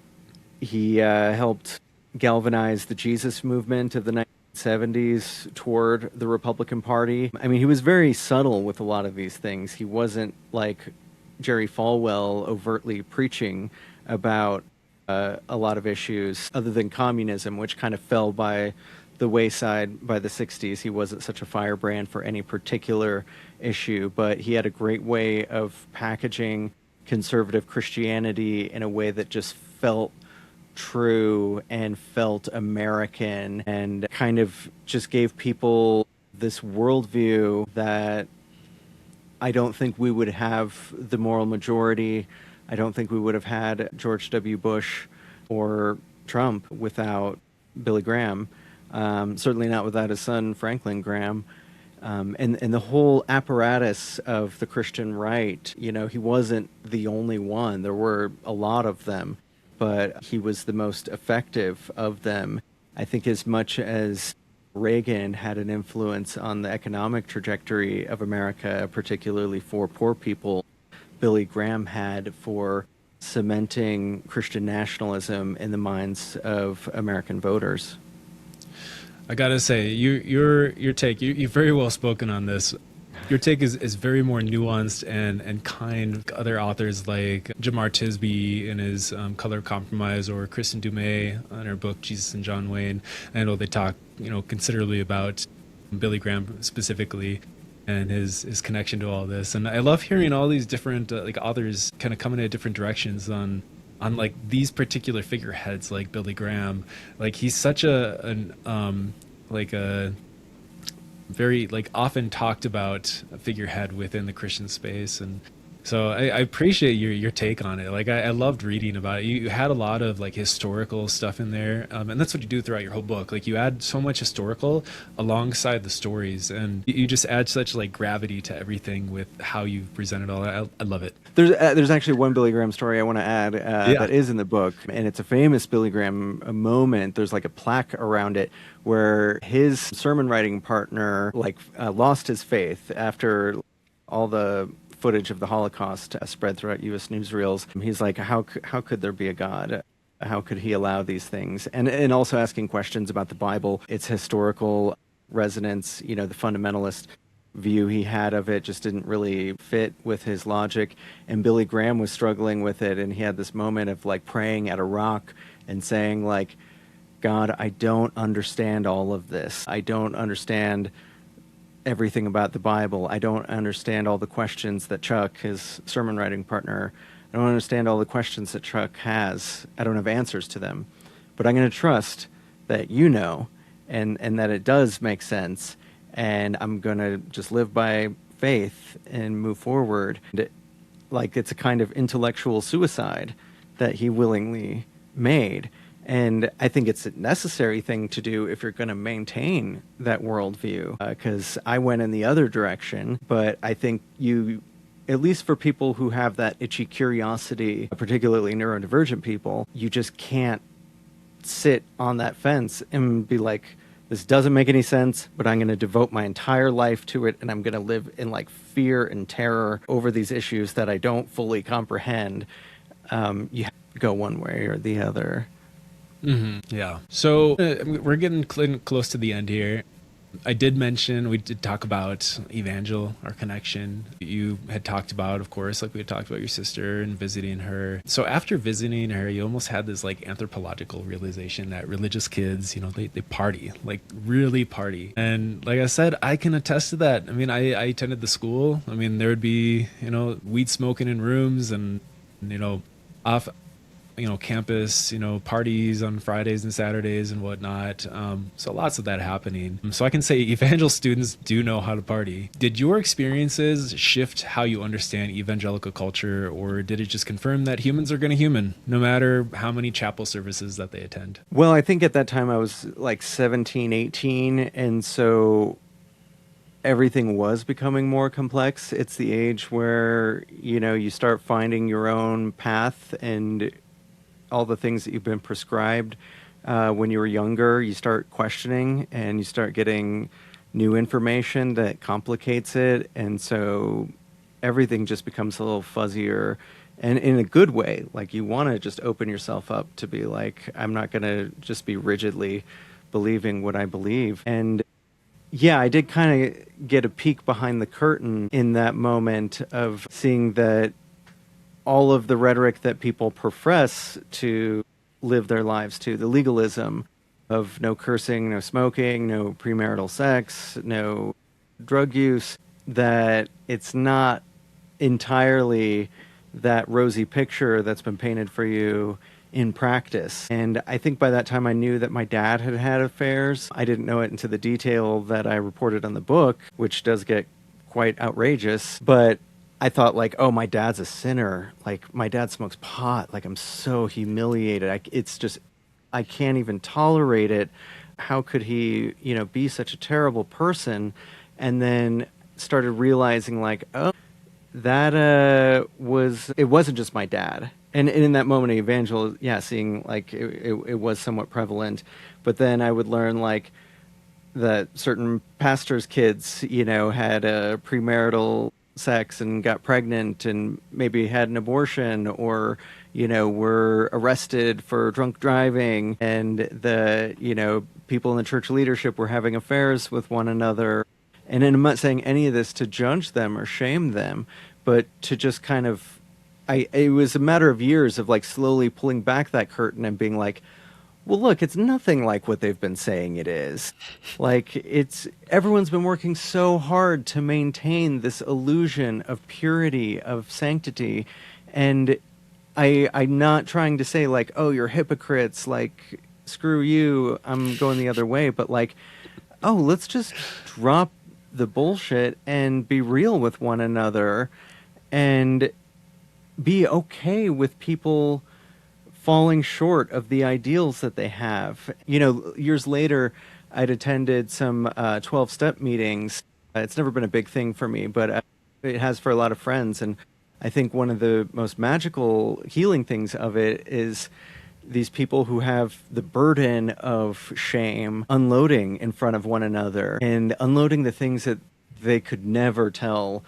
he helped galvanize the Jesus movement of the 1970s toward the Republican Party. I mean, he was very subtle with a lot of these things. He wasn't like Jerry Falwell overtly preaching about a lot of issues other than communism, which kind of fell by the wayside by the 60s. He wasn't such a firebrand for any particular issue, but he had a great way of packaging conservative Christianity in a way that just felt true and felt American, and kind of just gave people this worldview that I don't think we would have the moral majority. I don't think we would have had George W. Bush or Trump without Billy Graham. Certainly not without his son, Franklin Graham. And the whole apparatus of the Christian right, he wasn't the only one. There were a lot of them, but he was the most effective of them. I think as much as Reagan had an influence on the economic trajectory of America, particularly for poor people, Billy Graham had for cementing Christian nationalism in the minds of American voters. I gotta say, your take, you're very well spoken on this. Your take is very more nuanced and kind. Other authors like Jamar Tisby in his Color of Compromise, or Kristen Dumais on her book Jesus and John Wayne. I know they talk, considerably about Billy Graham specifically and his connection to all this. And I love hearing all these different authors kind of coming in different directions on like these particular figureheads like Billy Graham. Like, he's such a very often talked about figurehead within the Christian space. And so I appreciate your take on it. Like, I loved reading about it. You had a lot of historical stuff in there, and that's what you do throughout your whole book. Like, you add so much historical alongside the stories, and you just add such gravity to everything with how you present it all. I love it. There's actually one Billy Graham story I want to add that is in the book, and it's a famous Billy Graham moment. There's a plaque around it where his sermon writing partner lost his faith after all the footage of the Holocaust spread throughout U.S. newsreels. He's like, how could there be a God? How could he allow these things? And also asking questions about the Bible, its historical resonance. The fundamentalist view he had of it just didn't really fit with his logic. And Billy Graham was struggling with it, and he had this moment of praying at a rock and saying God, I don't understand all of this. I don't understand everything about the Bible. I don't understand all the questions that Chuck, his sermon writing partner, I don't understand all the questions that Chuck has. I don't have answers to them. but I'm going to trust that you know, and that it does make sense, and I'm going to just live by faith and move forward. Like, it's a kind of intellectual suicide that he willingly made. And I think it's a necessary thing to do if you're going to maintain that worldview, because I went in the other direction. But I think you, at least for people who have that itchy curiosity, particularly neurodivergent people, you just can't sit on that fence and be like, this doesn't make any sense, but I'm going to devote my entire life to it, and I'm going to live in like fear and terror over these issues that I don't fully comprehend. You have to go one way or the other. Mm-hmm. Yeah. So we're getting close to the end here. I did mention, we did talk about Evangel, our connection. You had talked about, of course, like we had talked about your sister and visiting her. So after visiting her, you almost had this like anthropological realization that religious kids, you know, they party, like really party. And like I said, I can attest to that. I mean, I attended the school. I mean, there would be, you know, weed smoking in rooms and, you know, off, you know, campus, you know, parties on Fridays and Saturdays and whatnot. So lots of that happening. So I can say evangel students do know how to party. Did your experiences shift how you understand evangelical culture, or did it just confirm that humans are going to human, no matter how many chapel services that they attend? Well, I think at that time I was like 17, 18, and so everything was becoming more complex. It's the age where, you know, you start finding your own path, and all the things that you've been prescribed when you were younger, you start questioning, and you start getting new information that complicates it. And so everything just becomes a little fuzzier, and in a good way. Like, you want to just open yourself up to be like, I'm not going to just be rigidly believing what I believe. And yeah, I did kind of get a peek behind the curtain in that moment of seeing that all of the rhetoric that people profess to live their lives to, the legalism of no cursing, no smoking, no premarital sex, no drug use, that it's not entirely that rosy picture that's been painted for you in practice. And I think by that time I knew that my dad had had affairs. I didn't know it into the detail that I reported on the book, which does get quite outrageous, but I thought, like, oh, my dad's a sinner. Like, my dad smokes pot. Like, I'm so humiliated. It's just, I can't even tolerate it. How could he, you know, be such a terrible person? And then started realizing, like, oh, that it wasn't just my dad. And in that moment of evangel, yeah, seeing, like, it was somewhat prevalent. But then I would learn, like, that certain pastors' kids, you know, had a premarital sex and got pregnant and maybe had an abortion, or, you know, were arrested for drunk driving, and the, you know, people in the church leadership were having affairs with one another. And I'm not saying any of this to judge them or shame them, but to just kind of, it was a matter of years of like slowly pulling back that curtain and being like, well, look, it's nothing like what they've been saying it is. Like, everyone's been working so hard to maintain this illusion of purity, of sanctity. And I'm not trying to say, like, oh, you're hypocrites, like, screw you, I'm going the other way. But, like, oh, let's just drop the bullshit and be real with one another, and be okay with people falling short of the ideals that they have. You know, years later, I'd attended some 12-step meetings. It's never been a big thing for me, but it has for a lot of friends. And I think one of the most magical healing things of it is these people who have the burden of shame unloading in front of one another, and unloading the things that they could never tell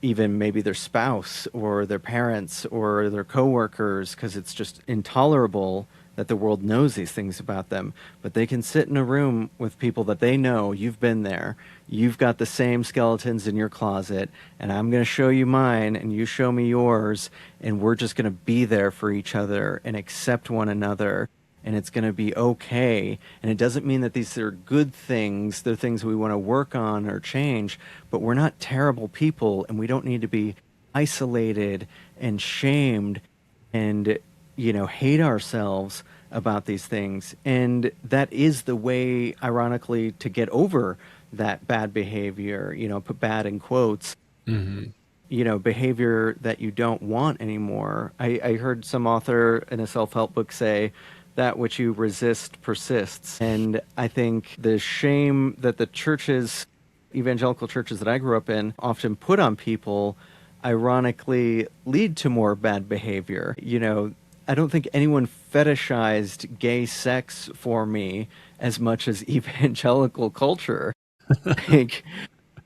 even maybe their spouse or their parents or their coworkers, because it's just intolerable that the world knows these things about them. But they can sit in a room with people that they know, you've been there, you've got the same skeletons in your closet, and I'm going to show you mine and you show me yours, and we're just going to be there for each other and accept one another, and it's going to be okay. And it doesn't mean that these are good things, they're things we want to work on or change, but we're not terrible people, and we don't need to be isolated and shamed and, you know, hate ourselves about these things. And that is the way, ironically, to get over that bad behavior, put bad in quotes, behavior that you don't want anymore. I heard some author in a self-help book say, that which you resist persists. And I think the shame that the churches, evangelical churches that I grew up in, often put on people, ironically lead to more bad behavior. I don't think anyone fetishized gay sex for me as much as evangelical culture. Like,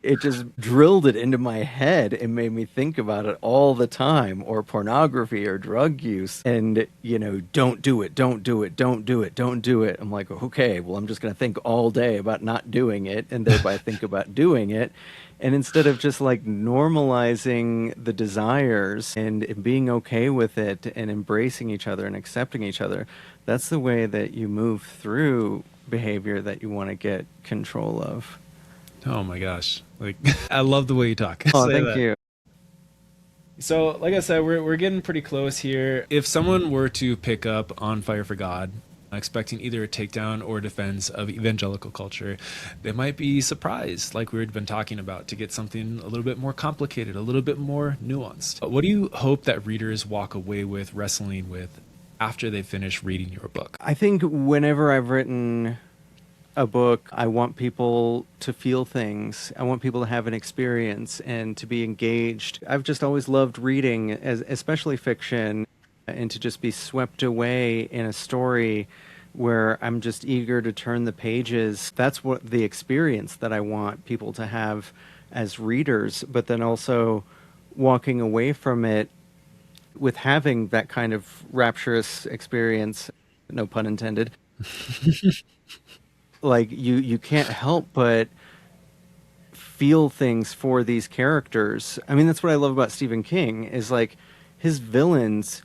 it just drilled it into my head and made me think about it all the time, or pornography or drug use. And, don't do it, don't do it, don't do it, don't do it. I'm like, okay, well, I'm just going to think all day about not doing it and thereby think about doing it. And instead of just like normalizing the desires and being okay with it and embracing each other and accepting each other, that's the way that you move through behavior that you want to get control of. Oh my gosh. Like, I love the way you talk. Oh, Say thank that. you. So, like I said, we're getting pretty close here. If someone were to pick up On Fire for God, expecting either a takedown or defense of evangelical culture, they might be surprised, like we've been talking about, to get something a little bit more complicated, a little bit more nuanced. What do you hope that readers walk away with, wrestling with, after they finish reading your book? I think whenever I've written a book, I want people to feel things. I want people to have an experience and to be engaged. I've just always loved reading, especially fiction, and to just be swept away in a story where I'm just eager to turn the pages. That's what the experience that I want people to have as readers, but then also walking away from it with having that kind of rapturous experience, no pun intended. Like, you can't help but feel things for these characters. I mean, that's what I love about Stephen King, is like his villains,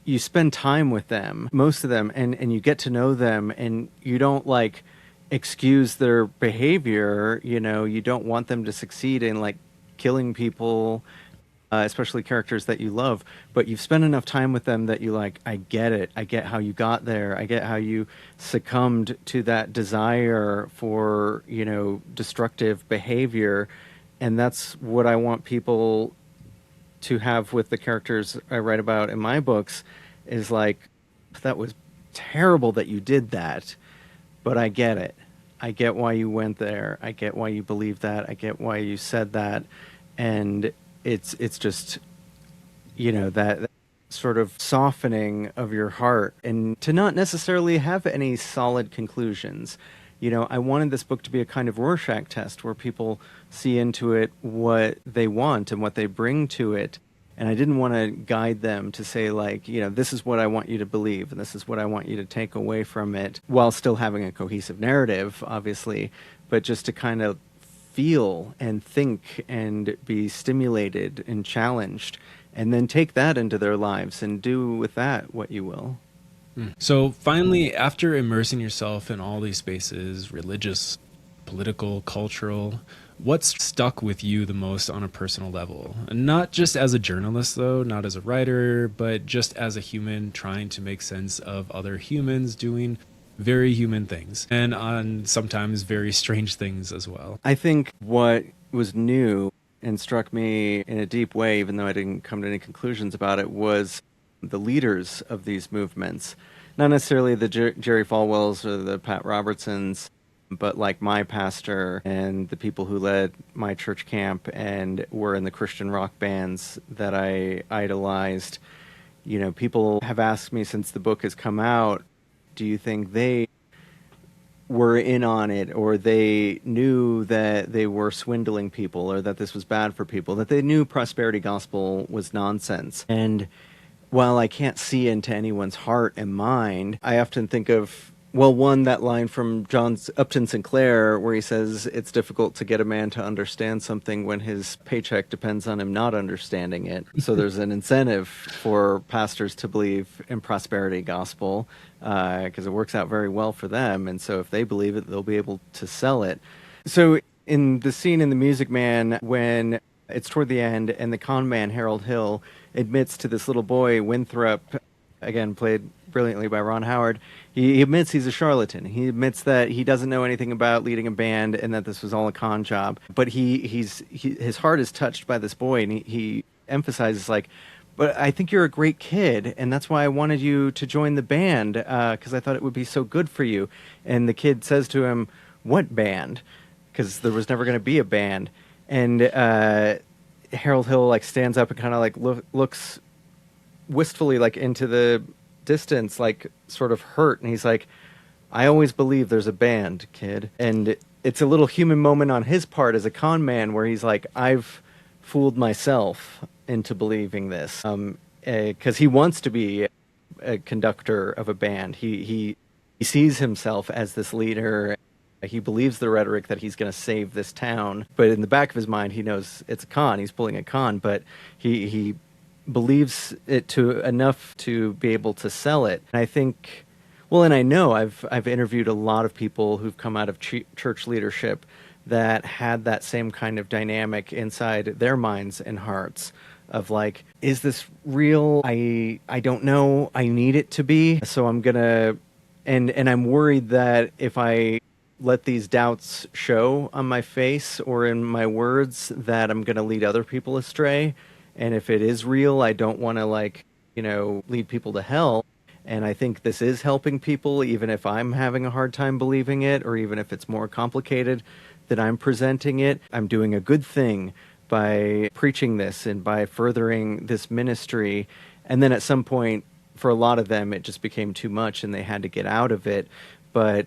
you spend time with them, most of them, and you get to know them, and you don't like excuse their behavior. You don't want them to succeed in like killing people, especially characters that you love, but you've spent enough time with them that you like, I get it. I get how you got there. I get how you succumbed to that desire for, destructive behavior. And that's what I want people to have with the characters I write about in my books, is like, that was terrible that you did that, but I get it. I get why you went there. I get why you believe that. I get why you said that. And it's just, that sort of softening of your heart, and to not necessarily have any solid conclusions. I wanted this book to be a kind of Rorschach test where people see into it what they want and what they bring to it. And I didn't want to guide them to say, like, this is what I want you to believe and this is what I want you to take away from it, while still having a cohesive narrative, obviously, but just to kind of feel and think and be stimulated and challenged, and then take that into their lives and do with that what you will. So finally, after immersing yourself in all these spaces, religious, political, cultural, what's stuck with you the most on a personal level? And not just as a journalist, though, not as a writer, but just as a human trying to make sense of other humans doing very human things, and on sometimes very strange things as well. I think what was new and struck me in a deep way, even though I didn't come to any conclusions about it, was the leaders of these movements. Not necessarily the Jerry Falwells or the Pat Robertsons, but like my pastor and the people who led my church camp and were in the Christian rock bands that I idolized. People have asked me since the book has come out, do you think they were in on it, or they knew that they were swindling people, or that this was bad for people, that they knew prosperity gospel was nonsense? And while I can't see into anyone's heart and mind, I often think of, well, one, that line from John Upton Sinclair where he says it's difficult to get a man to understand something when his paycheck depends on him not understanding it. So there's an incentive for pastors to believe in prosperity gospel, because it works out very well for them. And so if they believe it, they'll be able to sell it. So in the scene in The Music Man, when it's toward the end and the con man, Harold Hill, admits to this little boy, Winthrop, again, played brilliantly by Ron Howard, he admits he's a charlatan. He admits that he doesn't know anything about leading a band and that this was all a con job. But his heart is touched by this boy, and he emphasizes, like, but I think you're a great kid, and that's why I wanted you to join the band, because I thought it would be so good for you. And the kid says to him, what band? Because there was never going to be a band. And Harold Hill, like, stands up and kind of, like, looks wistfully, like, into the distance, like, sort of hurt. And he's like, I always believe there's a band, kid. And it's a little human moment on his part as a con man where he's like, I've fooled myself into believing this, because he wants to be a conductor of a band. He sees himself as this leader. He believes the rhetoric that he's going to save this town, but in the back of his mind, he knows it's a con. He's pulling a con, but he believes it to enough to be able to sell it. And I think, well, and I know I've interviewed a lot of people who've come out of church leadership that had that same kind of dynamic inside their minds and hearts of, like, is this real? I don't know. I need it to be. So I'm gonna, and I'm worried that if I let these doubts show on my face or in my words, that I'm gonna lead other people astray. And if it is real, I don't want to, like, lead people to hell. And I think this is helping people, even if I'm having a hard time believing it, or even if it's more complicated that I'm presenting it. I'm doing a good thing by preaching this and by furthering this ministry. And then at some point, for a lot of them, it just became too much and they had to get out of it. But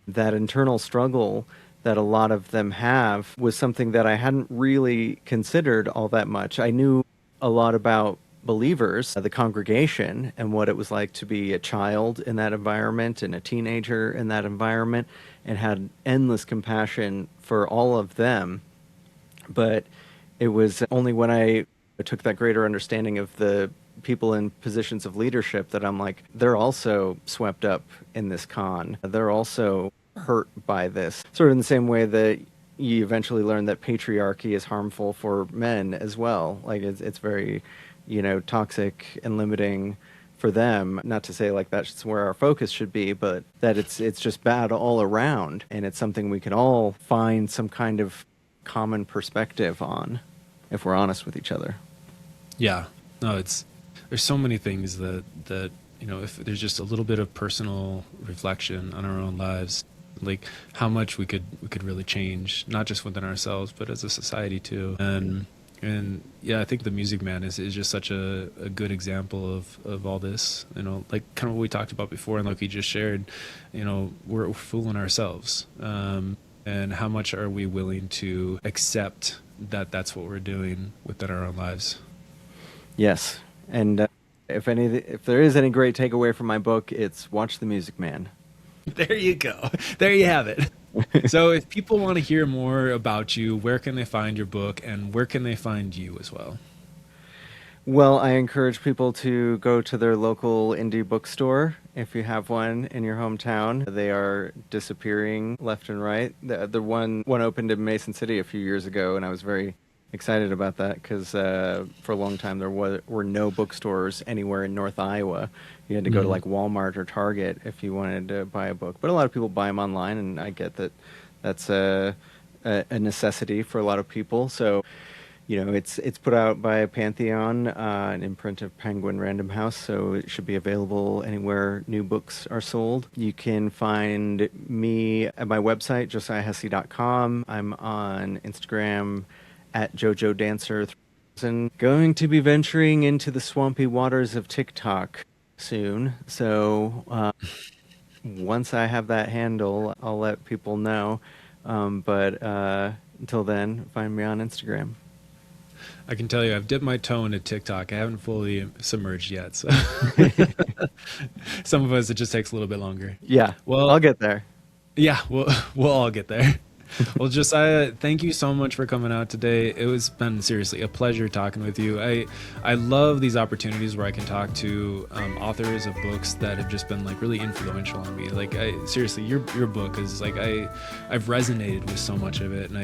that internal struggle that a lot of them have was something that I hadn't really considered all that much. I knew a lot about believers, the congregation, and what it was like to be a child in that environment and a teenager in that environment, and had endless compassion for all of them. But it was only when I took that greater understanding of the people in positions of leadership that I'm like, they're also swept up in this con. They're also hurt by this. Sort of in the same way that you eventually learn that patriarchy is harmful for men as well. Like, it's very, toxic and limiting for them. Not to say, like, that's where our focus should be, but that it's just bad all around. And it's something we can all find some kind of common perspective on if we're honest with each other. Yeah. No, there's so many things that if there's just a little bit of personal reflection on our own lives, like how much we could really change, not just within ourselves, but as a society too. And yeah, I think The Music Man is just such a good example of all this, like kind of what we talked about before, and like he just shared, we're fooling ourselves. And how much are we willing to accept that that's what we're doing within our own lives? Yes. And if there is any great takeaway from my book, it's watch The Music Man. There you go. There you have it. So if people want to hear more about you, where can they find your book, and where can they find you as well? Well, I encourage people to go to their local indie bookstore if you have one in your hometown. They are disappearing left and right. The one opened in Mason City a few years ago, and I was very excited about that because for a long time there were no bookstores anywhere in North Iowa. You had to go to like Walmart or Target if you wanted to buy a book. But a lot of people buy them online, and I get that that's a necessity for a lot of people. So, it's put out by Pantheon, an imprint of Penguin Random House, so it should be available anywhere new books are sold. You can find me at my website, josiahhesse.com. I'm on Instagram at JoJoDancer. And going to be venturing into the swampy waters of TikTok soon. So once I have that handle, I'll let people know. But until then, find me on Instagram. I can tell you, I've dipped my toe into TikTok. I haven't fully submerged yet. So some of us, it just takes a little bit longer. Yeah, well, I'll get there. Yeah, we'll all get there. Well, Josiah, thank you so much for coming out today. It was been seriously a pleasure talking with you. I love these opportunities where I can talk to authors of books that have just been like really influential on me. Like, seriously, your book is like I've resonated with so much of it, and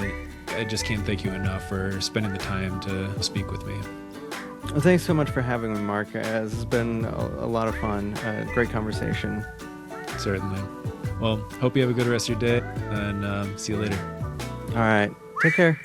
I just can't thank you enough for spending the time to speak with me. Well, thanks so much for having me, Mark. This has been a lot of fun. Great conversation. Certainly. Well, hope you have a good rest of your day, and see you later. All right. Take care.